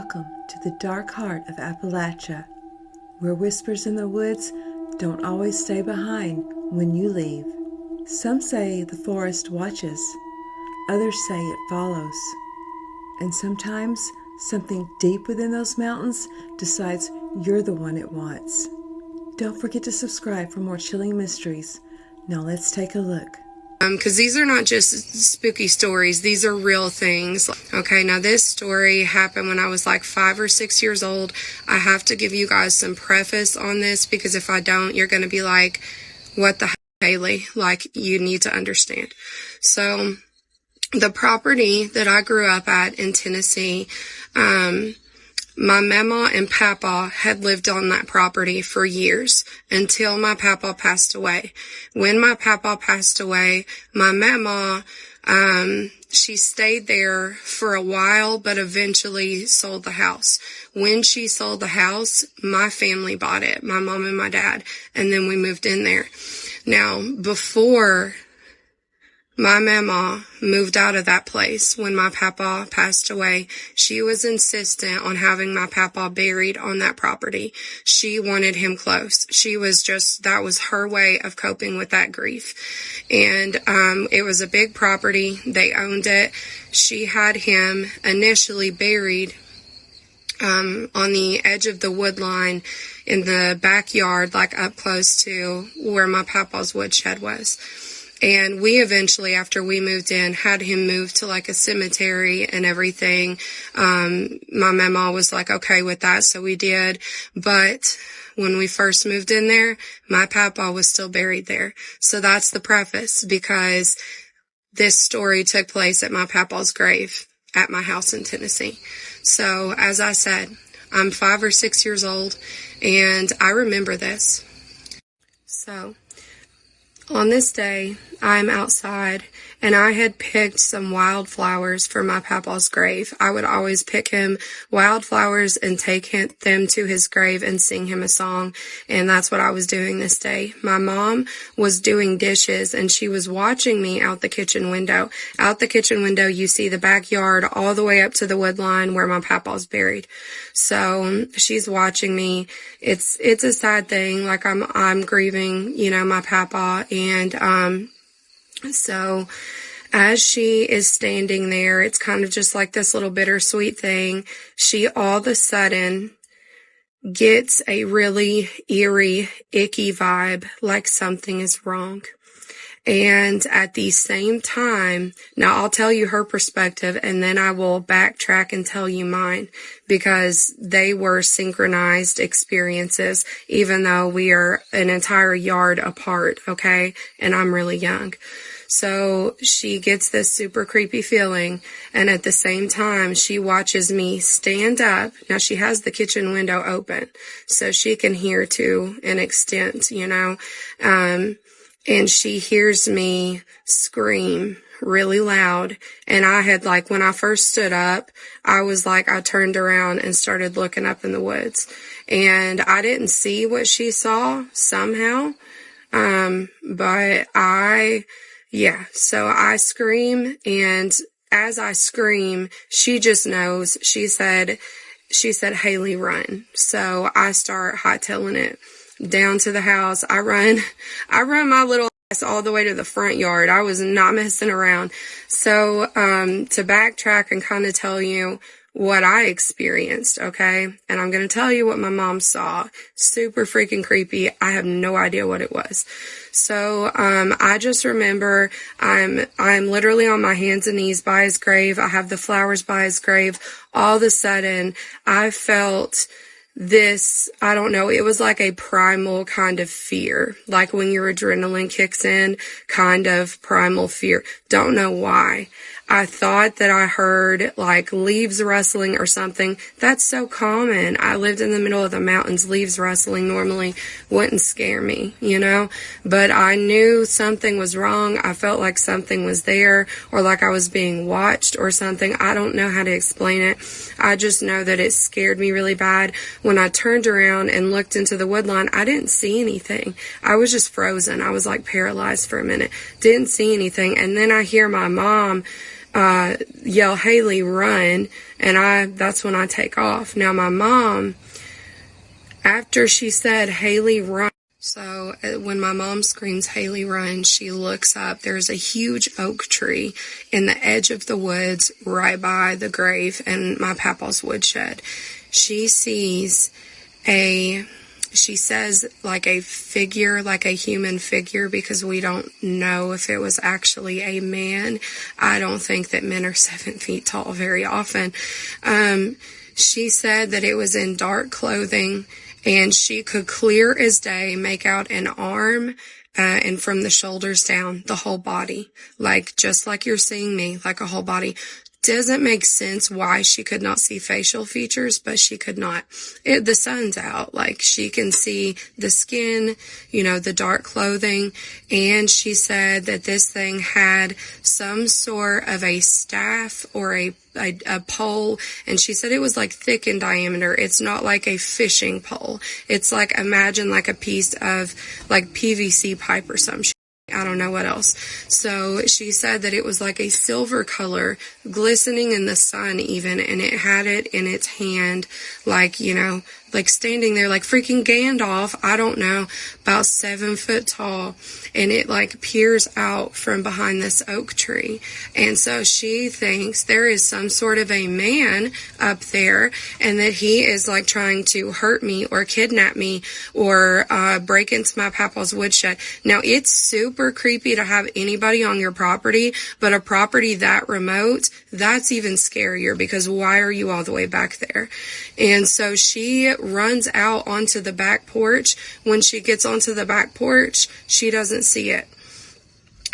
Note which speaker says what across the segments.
Speaker 1: Welcome to the dark heart of Appalachia, where whispers in the woods don't always stay behind when you leave. Some say the forest watches, others say it follows, and sometimes something deep within those mountains decides you're the one it wants. Don't forget to subscribe for more chilling mysteries. Now let's take a look.
Speaker 2: Because these are not just spooky stories, these are real things. Okay, now this story happened when I was like 5 or 6 years old. I have to give you guys some preface on this, because if I don't, you're going to be like, what the hell, Haley? Like, you need to understand. So, the property that I grew up at in Tennessee, my mama and papa had lived on that property for years until my papa passed away. When my papa passed away, my mama, she stayed there for a while, but eventually sold the house. When she sold the house, my family bought it, my mom and my dad, and then we moved in there. Now, before my mama moved out of that place, when my papa passed away, she was insistent on having my papa buried on that property. She wanted him close. That was her way of coping with that grief. And it was a big property. They owned it. She had him initially buried on the edge of the wood line in the backyard, like up close to where my papa's woodshed was. And we eventually, after we moved in, had him move to like a cemetery and everything. My mama was like, okay with that, so we did. But when we first moved in there, my papa was still buried there. So that's the preface, because this story took place at my papa's grave at my house in Tennessee. So, as I said, I'm 5 or 6 years old, and I remember this. So, on this day, I'm outside, and I had picked some wildflowers for my papa's grave. I would always pick him wildflowers and take them to his grave and sing him a song, and that's what I was doing this day. My mom was doing dishes, and she was watching me out the kitchen window. Out the kitchen window, you see the backyard all the way up to the wood line where my papa's buried. So she's watching me. It's a sad thing. Like I'm grieving, my papa, and so as she is standing there, it's kind of just like this little bittersweet thing. She all of a sudden gets a really eerie, icky vibe, like something is wrong. And at the same time, now I'll tell you her perspective, and then I will backtrack and tell you mine, because they were synchronized experiences, even though we are an entire yard apart, okay? And I'm really young. So she gets this super creepy feeling, and at the same time, she watches me stand up. Now, she has the kitchen window open, so she can hear to an extent, and she hears me scream really loud. And I had when I first stood up, I turned around and started looking up in the woods. And I didn't see what she saw somehow. So I scream, and as I scream, she just knows. She said, Haley, run. So I start hightailing it down to the house. I run my little ass all the way to the front yard. I was not messing around. So, to backtrack and kind of tell you what I experienced, okay? And I'm going to tell you what my mom saw. Super freaking creepy. I have no idea what it was. So, I just remember I'm literally on my hands and knees by his grave. I have the flowers by his grave. All of a sudden, I felt this, I don't know, it was like a primal kind of fear, like when your adrenaline kicks in, kind of primal fear. Don't know why. I thought that I heard leaves rustling or something. That's so common. I lived in the middle of the mountains. Leaves rustling normally wouldn't scare me, but I knew something was wrong. I felt like something was there, or like I was being watched or something. I don't know how to explain it. I just know that it scared me really bad. When I turned around and looked into the woodline, I didn't see anything. I was just frozen. I was paralyzed for a minute. Didn't see anything. And then I hear my mom yell, "Haley, run," and that's when I take off. Now my mom, after she said, "Haley, run," so when my mom screams, "Haley, run," she looks up. There's a huge oak tree in the edge of the woods right by the grave and my papa's woodshed. She sees she says like a figure, like a human figure, because we don't know if it was actually a man. I don't think that men are 7 feet tall very often. She said that it was in dark clothing, and she could clear as day make out an arm, and from the shoulders down, the whole body, like just like you're seeing me, like a whole body. Doesn't make sense why she could not see facial features, but she could not. The sun's out, like she can see the skin, the dark clothing, and she said that this thing had some sort of a staff or a pole, and she said it was like thick in diameter. It's not like a fishing pole. It's like, imagine like a piece of like PVC pipe or some shit. I don't know what else. So she said that it was like a silver color, glistening in the sun even, and it had it in its hand, like, like standing there like freaking Gandalf, I don't know, about 7 foot tall, and it like peers out from behind this oak tree. And so she thinks there is some sort of a man up there, and that he is like trying to hurt me or kidnap me or break into my papa's woodshed. Now, it's super creepy to have anybody on your property, but a property that remote, that's even scarier, because why are you all the way back there? And so she runs out onto the back porch. When she gets onto the back porch, she doesn't see it.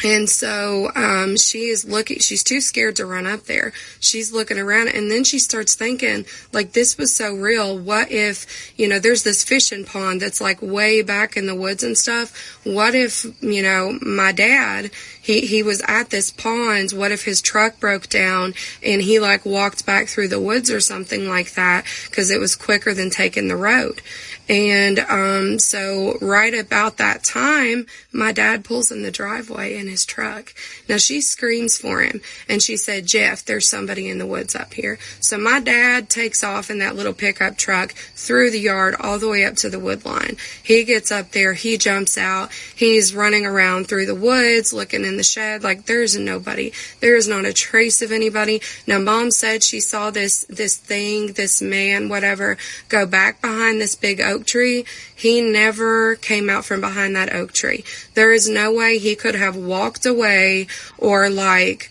Speaker 2: And so she is looking, she's too scared to run up there. She's looking around, and then she starts thinking, like, this was so real. What if, there's this fishing pond that's like way back in the woods and stuff. What if, my dad, he was at this pond. What if his truck broke down and he like walked back through the woods or something like that, because it was quicker than taking the road. And so right about that time, my dad pulls in the driveway in his truck. Now she screams for him, and she said, "Jeff, there's somebody in the woods up here." So my dad takes off in that little pickup truck through the yard all the way up to the wood line. He gets up there, he jumps out, he's running around through the woods, looking in the shed, like there's nobody. There is not a trace of anybody. Now Mom said she saw this thing, this man, whatever, go back behind this big oak tree. He never came out from behind that oak tree. There is no way he could have walked away or like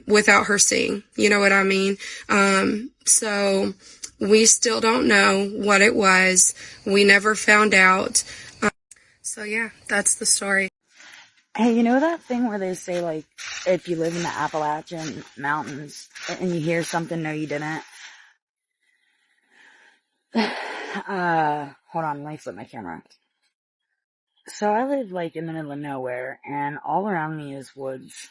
Speaker 2: without her seeing. You know what I mean? So we still don't know what it was. We never found out. So yeah, that's the story.
Speaker 3: Hey, you know that thing where they say, like, if you live in the Appalachian mountains and you hear something, no, you didn't? Hold on, let me flip my camera. So I live, like, in the middle of nowhere, and all around me is woods.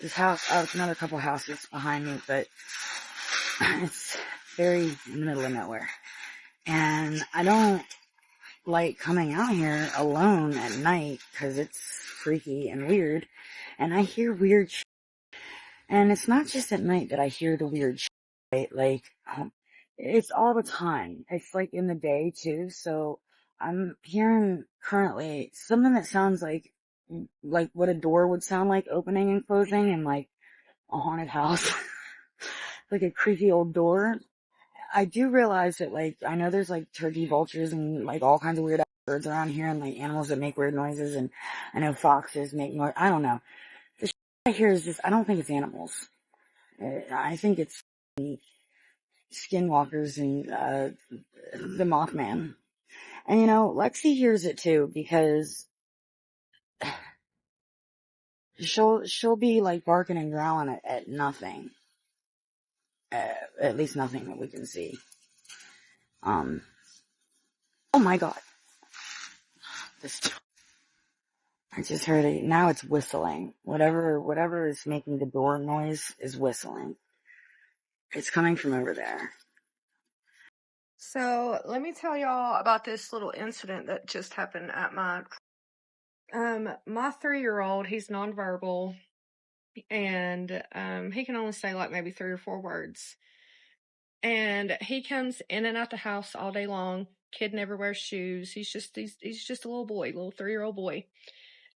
Speaker 3: This house, another couple houses behind me, but it's very in the middle of nowhere. And I don't like coming out here alone at night, because it's freaky and weird, and I hear weird shit. And it's not just at night that I hear the weird shit, right? Like, it's all the time. It's like in the day too, so I'm hearing currently something that sounds like what a door would sound like opening and closing in like a haunted house. Like a creaky old door. I do realize that, like, I know there's like turkey vultures and like all kinds of weird birds around here, and like animals that make weird noises, and I know foxes make noise. I don't know. The shit I hear is just, I don't think it's animals. I think it's skinwalkers and the Mothman. And Lexi hears it too, because she'll be like barking and growling at nothing. At least nothing that we can see. Oh my god. I just heard it. Now it's whistling. Whatever is making the door noise is whistling. It's coming from over there.
Speaker 2: So let me tell y'all about this little incident that just happened at my My 3-year-old, he's nonverbal, and he can only say like maybe 3 or 4 words. And he comes in and out the house all day long. Kid never wears shoes. He's just a little boy, little 3-year-old boy.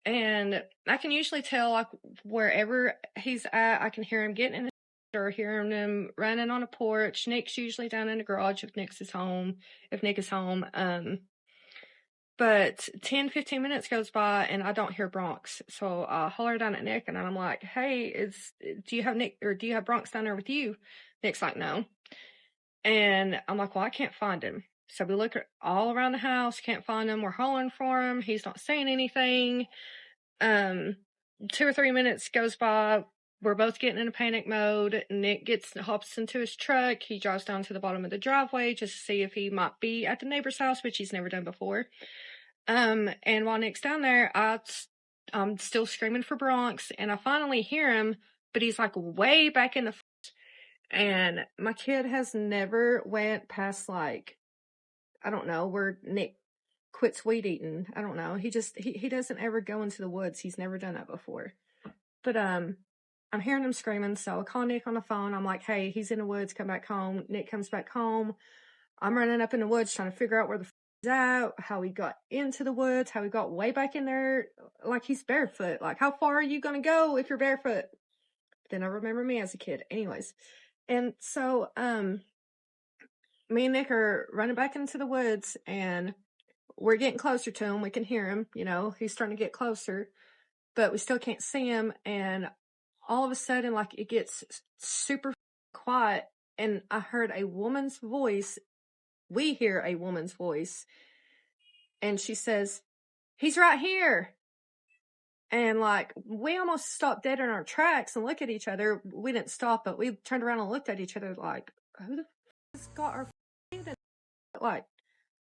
Speaker 2: And I can usually tell, like, wherever he's at, I can hear him getting in the or hearing him running on a porch. Nick's usually down in the garage if Nick is home. But 10, 15 minutes goes by and I don't hear Bronx. So I holler down at Nick and I'm like, hey, do you have Nick or do you have Bronx down there with you? Nick's like, no. And I'm like, well, I can't find him. So we look all around the house, can't find him. We're hollering for him. He's not saying anything. 2 or 3 minutes goes by. We're both getting in a panic mode. Nick hops into his truck. He drives down to the bottom of the driveway just to see if he might be at the neighbor's house, which he's never done before. And while Nick's down there, I'm still screaming for Bronx, and I finally hear him, but he's like way back in the. And my kid has never went past like, I don't know, where Nick quits weed eating. I don't know. He doesn't ever go into the woods. He's never done that before. But I'm hearing him screaming, so I call Nick on the phone. I'm like, hey, he's in the woods, come back home. Nick comes back home. I'm running up in the woods trying to figure out where the he's out, how he got into the woods, how he got way back in there like he's barefoot. Like, how far are you going to go if you're barefoot? Then I remember me as a kid. Anyways. And so, me and Nick are running back into the woods and we're getting closer to him. We can hear him, he's starting to get closer, but we still can't see him. And all of a sudden, like, it gets super quiet. And I heard a woman's voice. We hear a woman's voice. And she says, he's right here. And like, we almost stopped dead in our tracks and look at each other. We didn't stop, but we turned around and looked at each other like, who the f*** has got our f***? Like,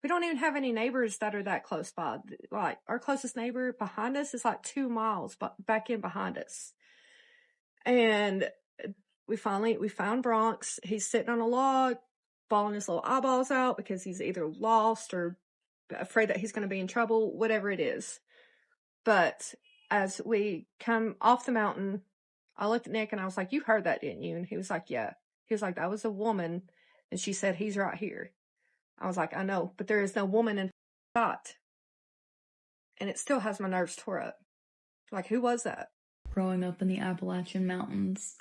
Speaker 2: we don't even have any neighbors that are that close by. Like, our closest neighbor behind us is like 2 miles back in behind us. And we found Bronx. He's sitting on a log, bawling his little eyeballs out because he's either lost or afraid that he's going to be in trouble, whatever it is. But as we come off the mountain, I looked at Nick and I was like, you heard that, didn't you? And he was like, yeah. He was like, that was a woman. And she said, he's right here. I was like, I know, but there is no woman in shot. And it still has my nerves tore up. Like, who was that?
Speaker 4: Growing up in the Appalachian mountains,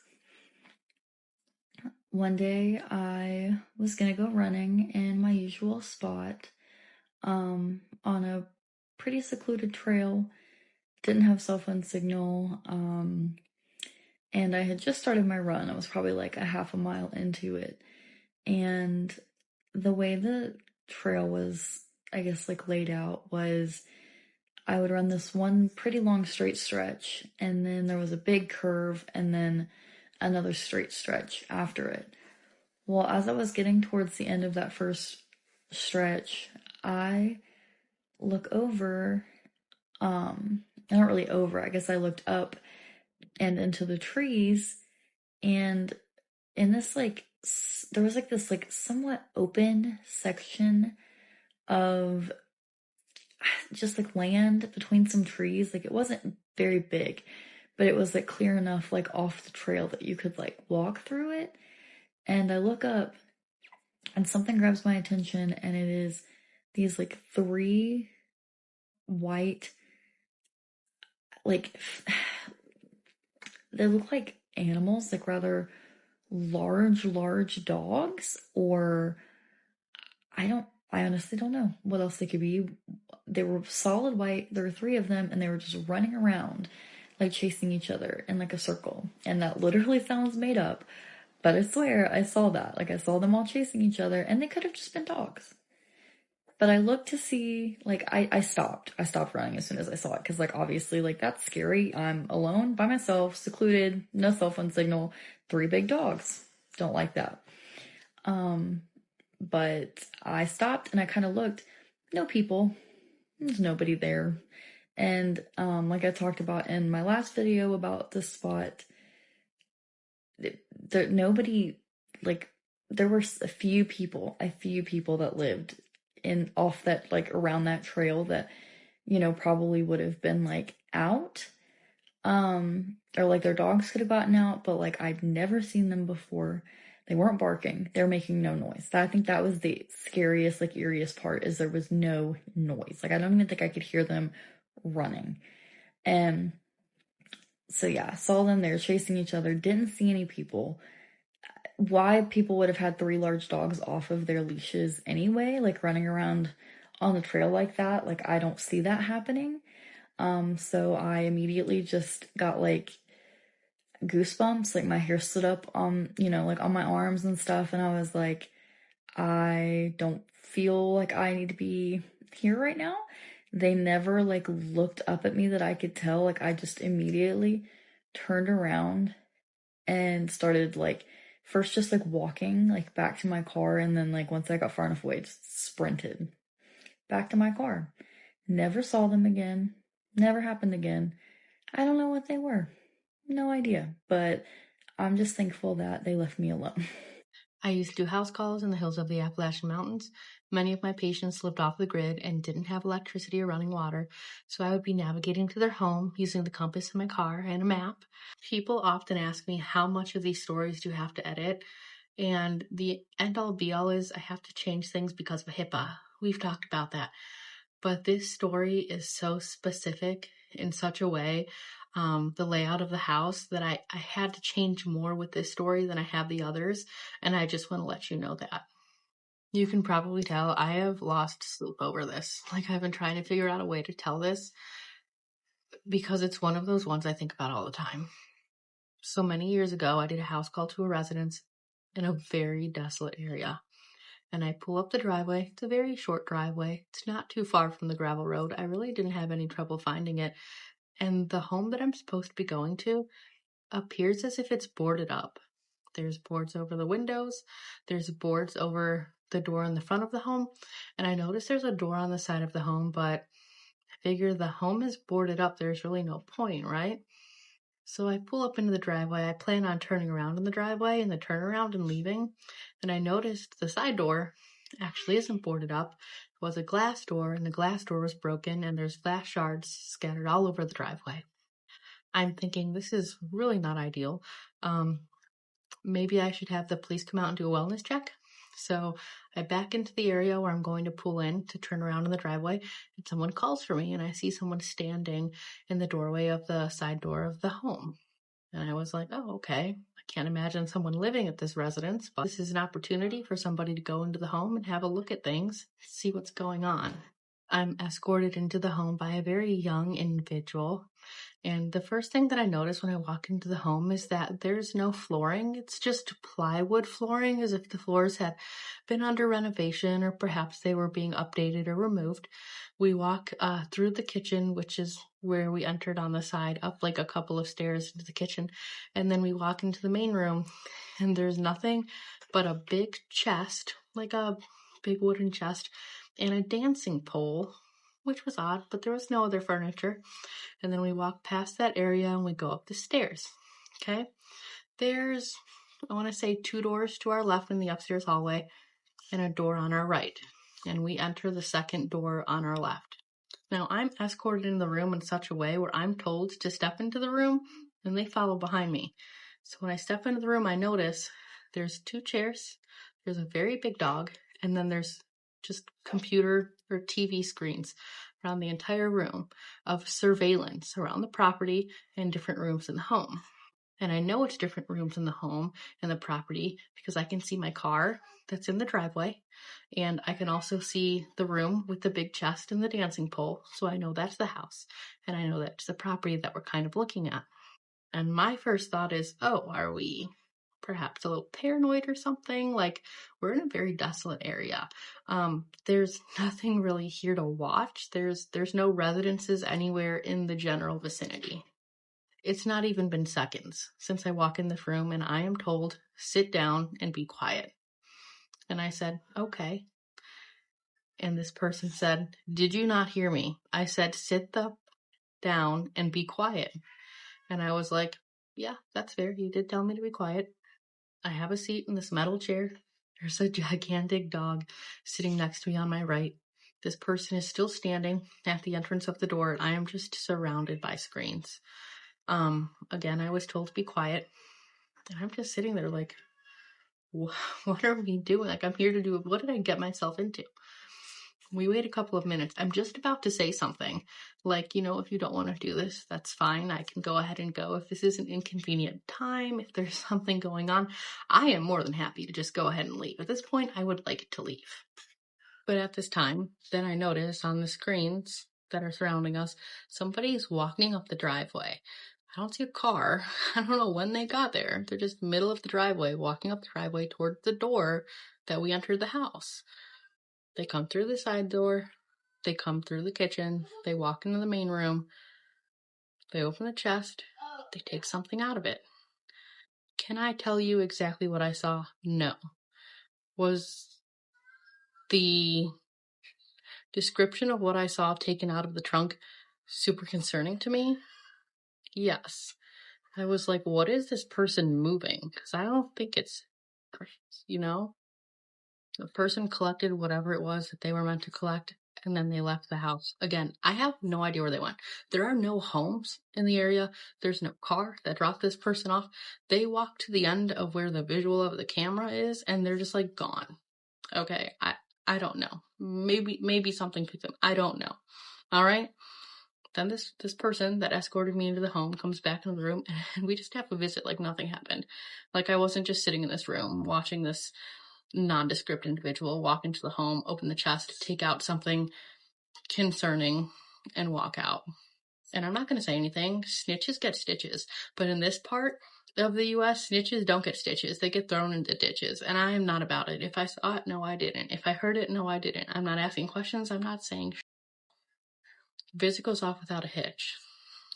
Speaker 4: one day I was gonna go running in my usual spot, on a pretty secluded trail. Didn't have cell phone signal, and I had just started my run. I was probably like a half a mile into it, and the way the trail was, I guess, like laid out was I would run this one pretty long straight stretch, and then there was a big curve, and then another straight stretch after it. Well, as I was getting towards the end of that first stretch, I look over, not really over, I guess I looked up and into the trees, and in this, like, there was like this, like, somewhat open section of just like land between some trees. Like, it wasn't very big, but it was like clear enough, like off the trail, that you could like walk through it. And I look up and something grabs my attention, and it is these like 3 white, like, they look like animals, like rather large dogs, or I honestly don't know what else they could be. They were solid white. There were 3 of them, and they were just running around, like chasing each other in like a circle. And that literally sounds made up, but I swear I saw that. Like, I saw them all chasing each other, and they could have just been dogs. But I looked to see, like, I stopped. I stopped running as soon as I saw it, because, like, obviously, like, that's scary. I'm alone by myself, secluded, no cell phone signal, 3 big dogs. Don't like that. But I stopped and I kind of looked. No people. There's nobody there. And like I talked about in my last video about this spot, nobody, like, there were a few people that lived off that, like, around that trail that probably would have been like out. Or like their dogs could have gotten out, but like I'd never seen them before. They weren't barking. They're making no noise. I think that was the scariest, like eeriest part, is there was no noise. Like I don't even think I could hear them running. And so yeah, saw them. They were chasing each other. Didn't see any people. Why people would have had 3 large dogs off of their leashes anyway, like running around on the trail like that, like I don't see that happening. So I immediately just got like goosebumps, like my hair stood up on, like on my arms and stuff. And I was like, I don't feel like I need to be here right now. They never like looked up at me that I could tell. Like I just immediately turned around and started like first just like walking like back to my car. And then like once I got far enough away, just sprinted back to my car. Never saw them again. Never happened again. I don't know what they were. No idea. But I'm just thankful that they left me alone.
Speaker 5: I used to do house calls in the hills of the Appalachian Mountains. Many of my patients lived off the grid and didn't have electricity or running water, so I would be navigating to their home using the compass in my car and a map. People often ask me how much of these stories do you have to edit, and the end-all be-all is I have to change things because of HIPAA. We've talked about that. But this story is so specific in such a way, the layout of the house, that I had to change more with this story than I have the others, and I just want to let you know that. You can probably tell I have lost sleep over this. Like I've been trying to figure out a way to tell this because it's one of those ones I think about all the time. So many years ago, I did a house call to a residence in a very desolate area. And I pull up the driveway. It's a very short driveway. It's not too far from the gravel road. I really didn't have any trouble finding it. And the home that I'm supposed to be going to appears as if it's boarded up. There's boards over the windows. There's boards over the door in the front of the home. And I notice there's a door on the side of the home, but I figure the home is boarded up. There's really no point, right? So I pull up into the driveway. I plan on turning around in the driveway and the turnaround and leaving. And I noticed the side door actually isn't boarded up. It was a glass door, and the glass door was broken, and there's glass shards scattered all over the driveway. I'm thinking this is really not ideal. Maybe I should have the police come out and do a wellness check. So I back into the area where I'm going to pull in to turn around in the driveway, and someone calls for me, and I see someone standing in the doorway of the side door of the home. And I was like, oh, okay. I can't imagine someone living at this residence, but this is an opportunity for somebody to go into the home and have a look at things, see what's going on. I'm escorted into the home by a very young individual. And the first thing that I notice when I walk into the home is that there's no flooring. It's just plywood flooring, as if the floors had been under renovation, or perhaps they were being updated or removed. We walk through the kitchen, which is where we entered on the side, up like a couple of stairs into the kitchen. And then we walk into the main room, and there's nothing but a big chest, like a big wooden chest, and a dancing pole, which was odd, but there was no other furniture. And then we walk past that area and we go up the stairs. Okay. There's, I want to say, 2 doors to our left in the upstairs hallway and a door on our right. And we enter the second door on our left. Now I'm escorted into the room in such a way where I'm told to step into the room and they follow behind me. So when I step into the room, I notice there's 2 chairs, there's a very big dog, and then there's just computer or TV screens around the entire room of surveillance around the property and different rooms in the home. And I know it's different rooms in the home and the property because I can see my car that's in the driveway, and I can also see the room with the big chest and the dancing pole. So I know that's the house, and I know that's the property that we're kind of looking at. And my first thought is, oh, are we perhaps a little paranoid or something? Like, we're in a very desolate area. There's nothing really here to watch. There's no residences anywhere in the general vicinity. It's not even been seconds since I walk in this room and I am told, sit down and be quiet. And I said, okay. And this person said, did you not hear me? I said, sit down and be quiet. And I was like, yeah, that's fair. You did tell me to be quiet. I have a seat in this metal chair. There's a gigantic dog sitting next to me on my right. This person is still standing at the entrance of the door. I am just surrounded by screens. Again, I was told to be quiet. And I'm just sitting there like, what are we doing? Like, I'm here to do, what did I get myself into? We wait a couple of minutes. I'm just about to say something like, if you don't want to do this, that's fine. I can go ahead and go. If this is an inconvenient time, if there's something going on, I am more than happy to just go ahead and leave. At this point, I would like to leave. But at this time, then I notice on the screens that are surrounding us, somebody's walking up the driveway. I don't see a car. I don't know when they got there. They're just middle of the driveway, walking up the driveway toward the door that we entered the house. They come through the side door. They come through the kitchen. They walk into the main room. They open the chest. They take something out of it. Can I tell you exactly what I saw? No. Was the description of what I saw taken out of the trunk super concerning to me? Yes. I was like, what is this person moving? Because I don't think it's, The person collected whatever it was that they were meant to collect, and then they left the house. Again, I have no idea where they went. There are no homes in the area. There's no car that dropped this person off. They walked to the end of where the visual of the camera is, and they're just like gone. Okay, I don't know. Maybe something picked them. I don't know. All right. Then this person that escorted me into the home comes back into the room, and we just have a visit like nothing happened. Like I wasn't just sitting in this room watching this nondescript individual walk into the home, open the chest, take out something concerning, and walk out. And I'm not going to say anything. Snitches get stitches. But in this part of the U.S., snitches don't get stitches. They get thrown into ditches. And I am not about it. If I saw it, no, I didn't. If I heard it, no, I didn't. I'm not asking questions. I'm not saying visit goes off without a hitch.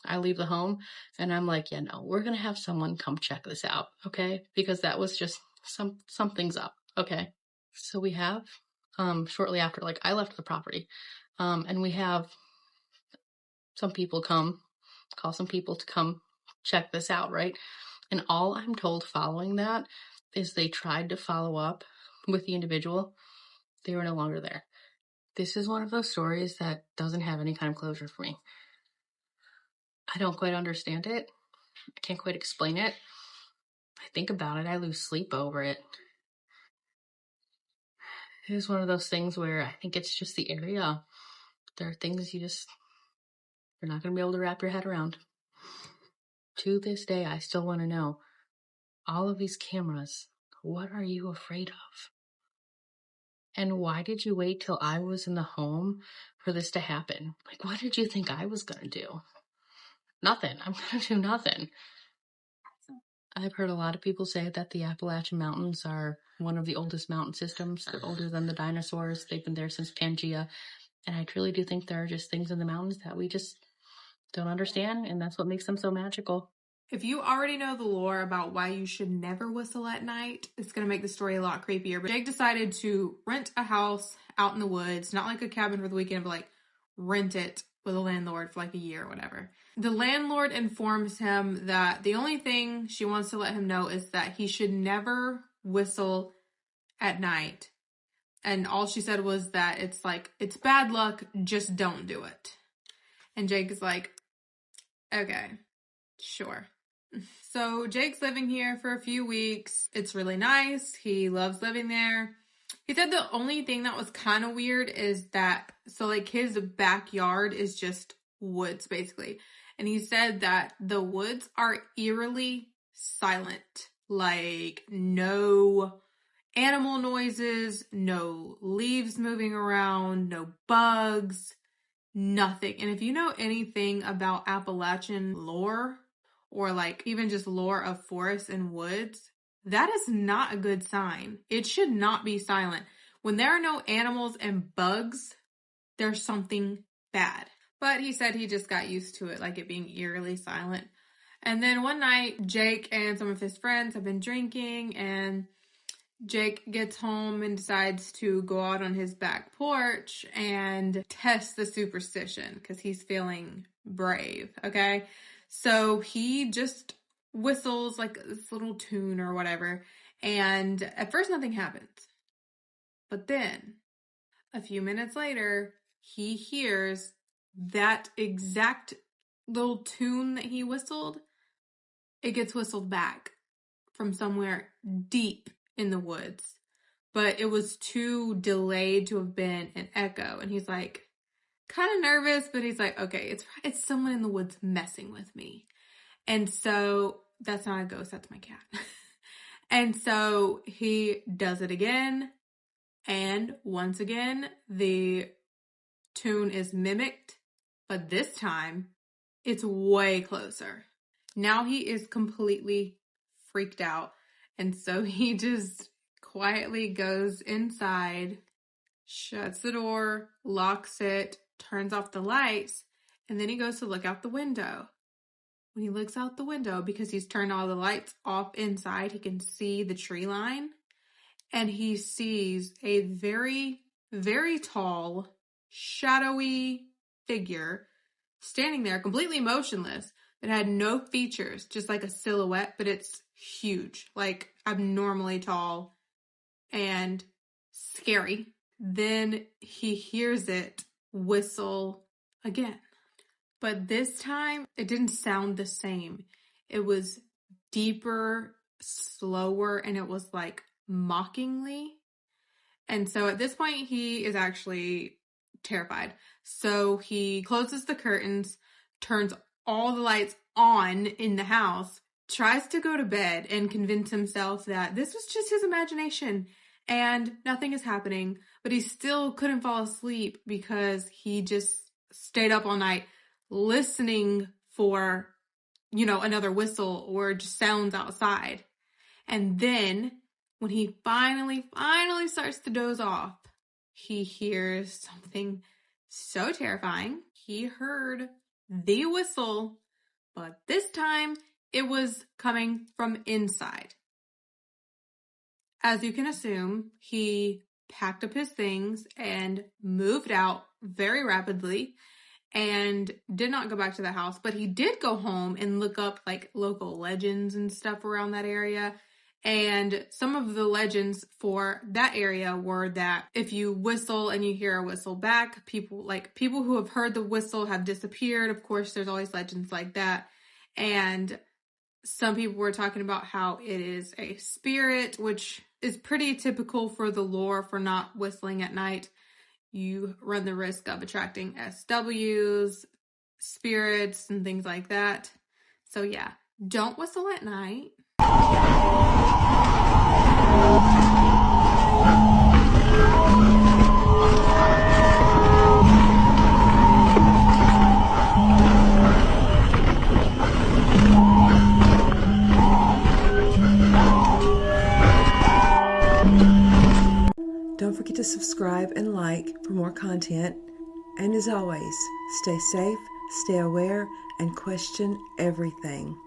Speaker 5: I leave the home, and I'm like, yeah, no, we're going to have someone come check this out, okay? Because that was just something's up, okay? So we have, shortly after, like, I left the property, and we have some people call some people to come check this out, right? And all I'm told following that is they tried to follow up with the individual. They were no longer there. This is one of those stories that doesn't have any kind of closure for me. I don't quite understand it. I can't quite explain it. I think about it. I lose sleep over it. It is one of those things where I think it's just the area. There are things you're not going to be able to wrap your head around. To this day, I still want to know, all of these cameras, what are you afraid of? And why did you wait till I was in the home for this to happen? Like, what did you think I was going to do? Nothing. I'm going to do nothing. I've heard a lot of people say that the Appalachian Mountains are one of the oldest mountain systems. They're older than the dinosaurs. They've been there since Pangea. And I truly do think there are just things in the mountains that we just don't understand, and that's what makes them so magical.
Speaker 2: If you already know the lore about why you should never whistle at night, it's going to make the story a lot creepier. But Jake decided to rent a house out in the woods, not like a cabin for the weekend, but like rent it with a landlord for like a year or whatever. The landlord informs him that the only thing she wants to let him know is that he should never whistle at night. And all she said was that it's bad luck, just don't do it. And Jake is like, okay, sure. So Jake's living here for a few weeks. It's really nice. He loves living there. He said the only thing that was kind of weird is that, so like his backyard is just woods basically. And he said that the woods are eerily silent. Like no animal noises, no leaves moving around, no bugs, nothing. And if you know anything about Appalachian lore, or like even just lore of forests and woods, that is not a good sign. It should not be silent. When there are no animals and bugs, there's something bad. But he said he just got used to it, like it being eerily silent. And then one night, Jake and some of his friends have been drinking, and Jake gets home and decides to go out on his back porch and test the superstition because he's feeling brave, okay? So he just whistles like this little tune or whatever, and at first nothing happens. But then A few minutes later, he hears that exact little tune that he whistled. It gets whistled back from somewhere deep in the woods, but it was too delayed to have been an echo. And he's like, kind of nervous, but he's like, okay, it's someone in the woods messing with me. And so that's not a ghost, that's my cat. And so he does it again. And once again, the tune is mimicked, but this time it's way closer. Now he is completely freaked out. And so he just quietly goes inside, shuts the door, locks it, turns off the lights, and then he goes to look out the window. When he looks out the window, because he's turned all the lights off inside, he can see the tree line. And he sees a very, very tall, shadowy figure standing there completely motionless that had no features, just like a silhouette, but it's huge, like abnormally tall and scary. Then he hears it whistle again. But this time, it didn't sound the same. It was deeper, slower, and it was like mockingly. And so at this point, he is actually terrified. So he closes the curtains, turns all the lights on in the house, tries to go to bed and convince himself that this was just his imagination and nothing is happening. But he still couldn't fall asleep because he just stayed up all night listening for, another whistle or just sounds outside. And then when he finally starts to doze off, he hears something so terrifying. He heard the whistle, but this time it was coming from inside. As you can assume, he packed up his things and moved out very rapidly and did not go back to the house, but he did go home and look up like local legends and stuff around that area. And some of the legends for that area were that if you whistle and you hear a whistle back, people who have heard the whistle have disappeared. Of course, there's always legends like that. And some people were talking about how it is a spirit, which is pretty typical for the lore for not whistling at night. You run the risk of attracting SWs, spirits, and things like that. So yeah, don't whistle at night.
Speaker 1: Don't forget to subscribe and like for more content. And as always, stay safe, stay aware, and question everything.